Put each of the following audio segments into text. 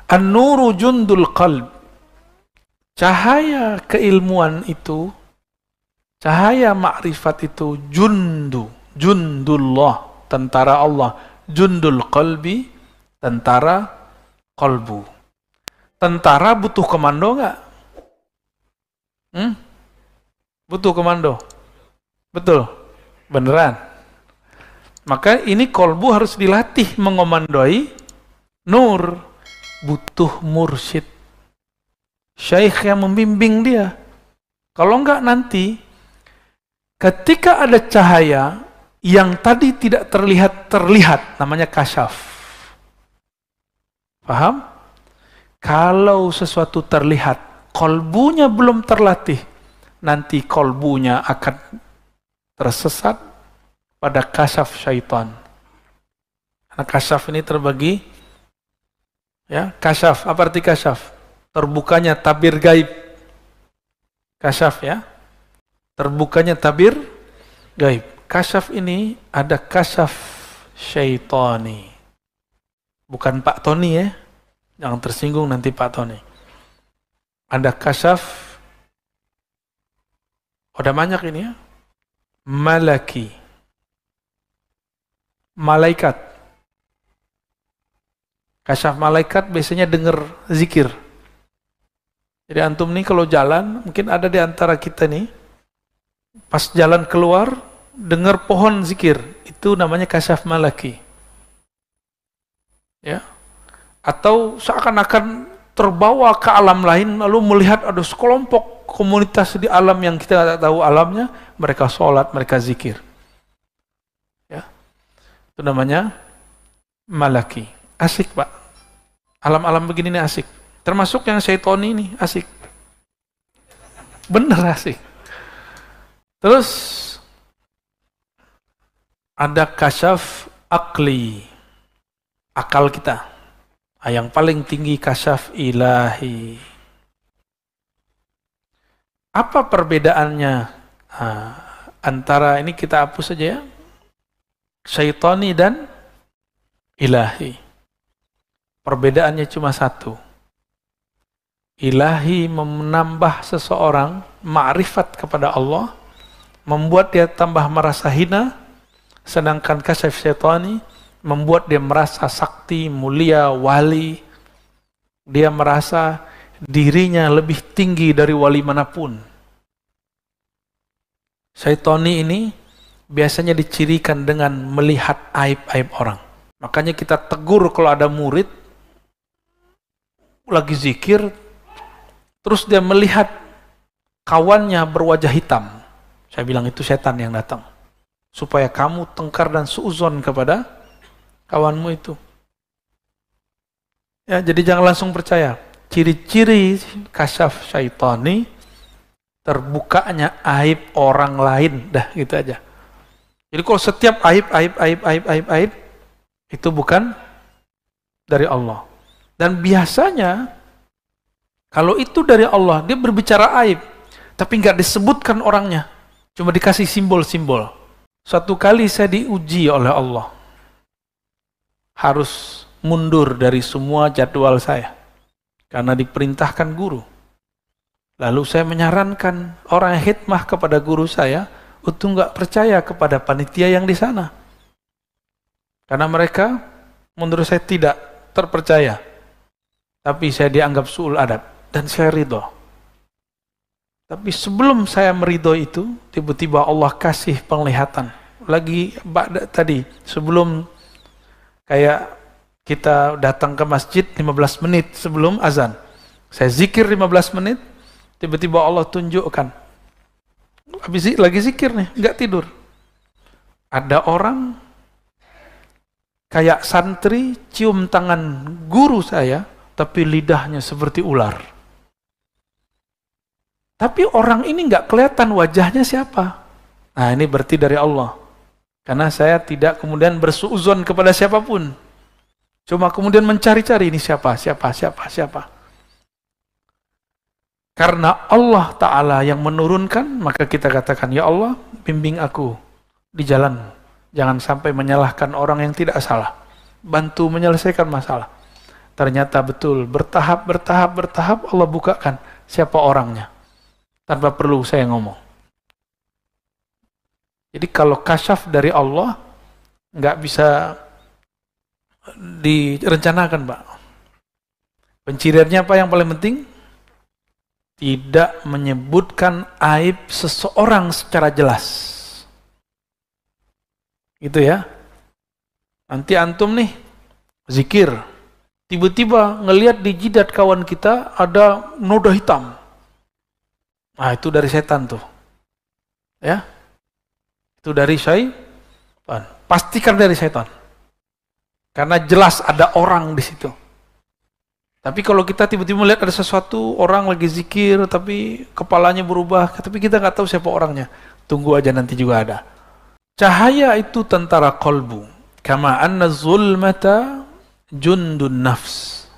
An-nuru jundul qalb. Cahaya keilmuan itu, cahaya makrifat itu jundullah, tentara Allah. Jundul qalbi, tentara qalbu. Tentara butuh komando nggak? Butuh komando? Betul? Beneran? Maka ini qalbu harus dilatih mengomandoi nur. Butuh mursyid, syekh yang membimbing dia. Kalau enggak nanti, ketika ada cahaya yang tadi tidak terlihat, namanya kasyaf. Paham? Kalau sesuatu terlihat, kolbunya belum terlatih, nanti kolbunya akan tersesat pada kasyaf syaitan. Karena kasyaf ini terbagi. Ya, kasyaf, apa arti kasyaf? Terbukanya tabir gaib. Kasyaf ya. Terbukanya tabir gaib. Kasyaf ini ada kasyaf syaitani. Bukan Pak Tony ya. Jangan tersinggung nanti Pak Tony. Ada kasyaf, udah banyak ini ya. Malaki. Malaikat. Kasyaf malaikat biasanya dengar zikir. Jadi antum nih kalau jalan, mungkin ada di antara kita nih, pas jalan keluar, dengar pohon zikir. Itu namanya kasyaf malaki. Ya. Atau seakan-akan terbawa ke alam lain, lalu melihat ada sekelompok komunitas di alam yang kita tidak tahu alamnya, mereka sholat, mereka zikir. Ya. Itu namanya malaki. Asik Pak, alam-alam begini nih asik. Termasuk yang syaitoni ini asik. Bener asik. Terus ada kasyaf akli, akal kita. Yang paling tinggi kasyaf ilahi. Apa perbedaannya antara ini, kita hapus saja ya, syaitoni dan ilahi. Perbedaannya cuma satu. Ilahi menambah seseorang ma'rifat kepada Allah, membuat dia tambah merasa hina, sedangkan kasyaf syaitani membuat dia merasa sakti, mulia, wali. Dia merasa dirinya lebih tinggi dari wali manapun. Syaitani ini biasanya dicirikan dengan melihat aib-aib orang. Makanya kita tegur kalau ada murid lagi zikir, terus dia melihat kawannya berwajah hitam. Saya bilang itu setan yang datang. Supaya kamu tengkar dan suuzon kepada kawanmu itu. Ya, jadi jangan langsung percaya. Ciri-ciri kasyaf syaitani, terbukanya aib orang lain, dah gitu aja. Jadi kalau setiap aib, itu bukan dari Allah. Dan biasanya, kalau itu dari Allah, dia berbicara aib, tapi nggak disebutkan orangnya, cuma dikasih simbol-simbol. Suatu kali saya diuji oleh Allah, harus mundur dari semua jadwal saya, karena diperintahkan guru. Lalu saya menyarankan orang yang khidmah kepada guru saya, untuk nggak percaya kepada panitia yang di sana. Karena mereka, menurut saya tidak terpercaya. Tapi saya dianggap su'ul adab, dan saya ridho. Tapi sebelum saya meridho itu, tiba-tiba Allah kasih penglihatan. Lagi tadi, sebelum kayak kita datang ke masjid 15 menit sebelum azan. Saya zikir 15 menit, tiba-tiba Allah tunjukkan. Habis lagi zikir nih, nggak tidur. Ada orang kayak santri cium tangan guru saya, tapi lidahnya seperti ular. Tapi orang ini nggak kelihatan wajahnya siapa. Nah ini berarti dari Allah. Karena saya tidak kemudian bersuuzon kepada siapapun. Cuma kemudian mencari-cari ini siapa. Karena Allah Ta'ala yang menurunkan, maka kita katakan, ya Allah, bimbing aku di jalan. Jangan sampai menyalahkan orang yang tidak salah. Bantu menyelesaikan masalah. Ternyata betul, bertahap Allah bukakan siapa orangnya. Tanpa perlu saya ngomong. Jadi kalau kasyaf dari Allah, nggak bisa direncanakan, Pak. Penciriannya apa yang paling penting? Tidak menyebutkan aib seseorang secara jelas. Gitu ya. Nanti antum nih, zikir. Tiba-tiba ngelihat di jidat kawan kita ada noda hitam. Nah, itu dari setan tuh. Ya. Itu dari syaitan. Pastikan dari setan. Karena jelas ada orang di situ. Tapi kalau kita tiba-tiba melihat ada sesuatu, orang lagi zikir, tapi kepalanya berubah, tapi kita nggak tahu siapa orangnya. Tunggu aja, nanti juga ada. Cahaya itu tentara kolbu. Kama anna zulmata jundun nafs.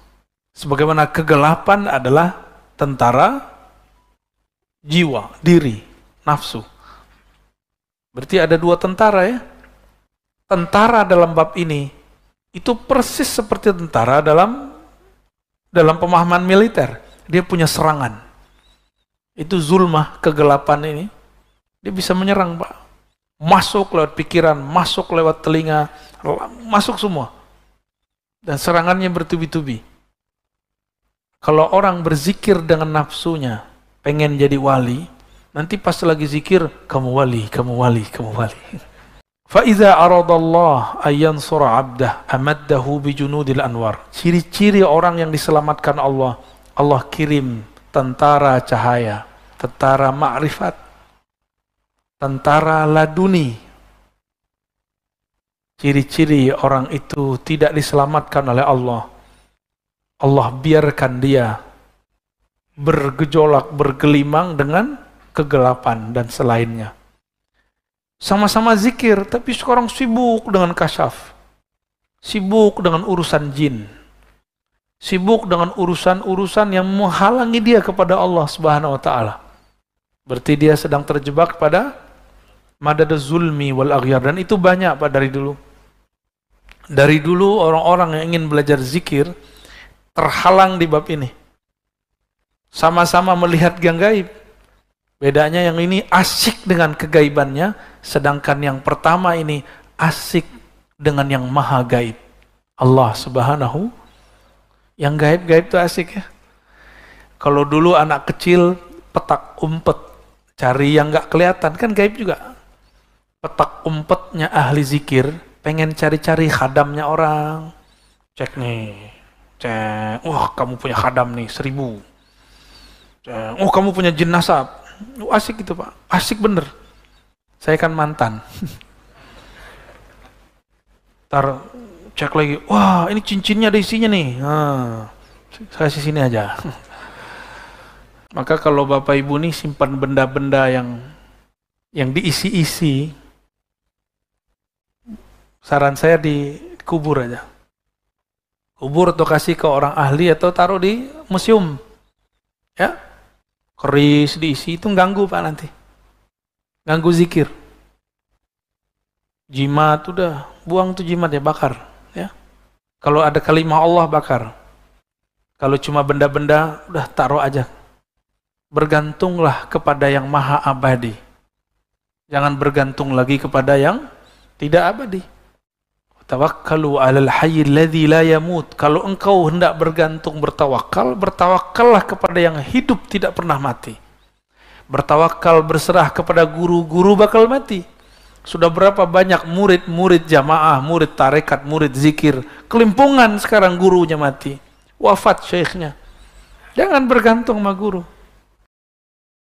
Sebagaimana kegelapan adalah tentara jiwa, diri, nafsu. Berarti ada dua tentara ya. Tentara dalam bab ini, itu persis seperti tentara dalam pemahaman militer. Dia punya serangan. Itu zulmah, kegelapan ini. Dia bisa menyerang, Pak. Masuk lewat pikiran, masuk lewat telinga, masuk semua. Dan serangannya bertubi-tubi. Kalau orang berzikir dengan nafsunya, pengen jadi wali, nanti pas lagi zikir, kamu wali, kamu wali, kamu wali. فَإِذَا أَرَضَ اللَّهَ أَيَّنْصُرَ عَبْدَهُ أَمَدَّهُ بِجُنُودِ الْأَنْوَارِ. Ciri-ciri orang yang diselamatkan Allah, Allah kirim tentara cahaya, tentara ma'rifat, tentara laduni. Ciri-ciri orang itu tidak diselamatkan oleh Allah. Allah biarkan dia bergejolak, bergelimang dengan kegelapan dan selainnya. Sama-sama zikir, tapi sekarang sibuk dengan kasyaf. Sibuk dengan urusan jin. Sibuk dengan urusan-urusan yang menghalangi dia kepada Allah Subhanahu wa Ta'ala. Berarti dia sedang terjebak pada madaduz zulmi wal aghyar. Dan itu banyak, Pak, dari dulu. Dari dulu orang-orang yang ingin belajar zikir terhalang di bab ini. Sama-sama melihat yang gaib. Bedanya yang ini asik dengan kegaibannya, sedangkan yang pertama ini asik dengan yang maha gaib. Allah Subhanahu. Yang gaib-gaib itu asik ya. Kalau dulu anak kecil petak umpet, cari yang nggak kelihatan, kan gaib juga. Petak umpetnya ahli zikir, pengen cari-cari khadamnya orang. Cek nih, cek, wah kamu punya khadam nih 1000. Cek, oh kamu punya jin nasab. Asik gitu Pak, asik bener. Saya kan mantan. Ntar cek lagi, wah ini cincinnya ada isinya nih. Nah, saya kasih sini aja. Maka kalau Bapak Ibu nih simpan benda-benda yang diisi-isi, saran saya dikubur aja. Kubur atau kasih ke orang ahli atau taruh di museum. Ya. Keris diisi, itu ganggu Pak nanti. Ganggu zikir. Jimat, udah buang tuh jimat ya, bakar. Ya. Kalau ada kalimah Allah, bakar. Kalau cuma benda-benda, udah taruh aja. Bergantunglah kepada yang maha abadi. Jangan bergantung lagi kepada yang tidak abadi. Tawakkalu 'alal hayyil ladzi la yamut. Kalau engkau hendak bergantung bertawakal, bertawakallah kepada yang hidup tidak pernah mati. Bertawakal, berserah kepada guru, guru bakal mati. Sudah berapa banyak murid-murid jamaah, murid tarekat, murid zikir, kelimpungan sekarang gurunya mati. Wafat syekhnya. Jangan bergantung sama guru.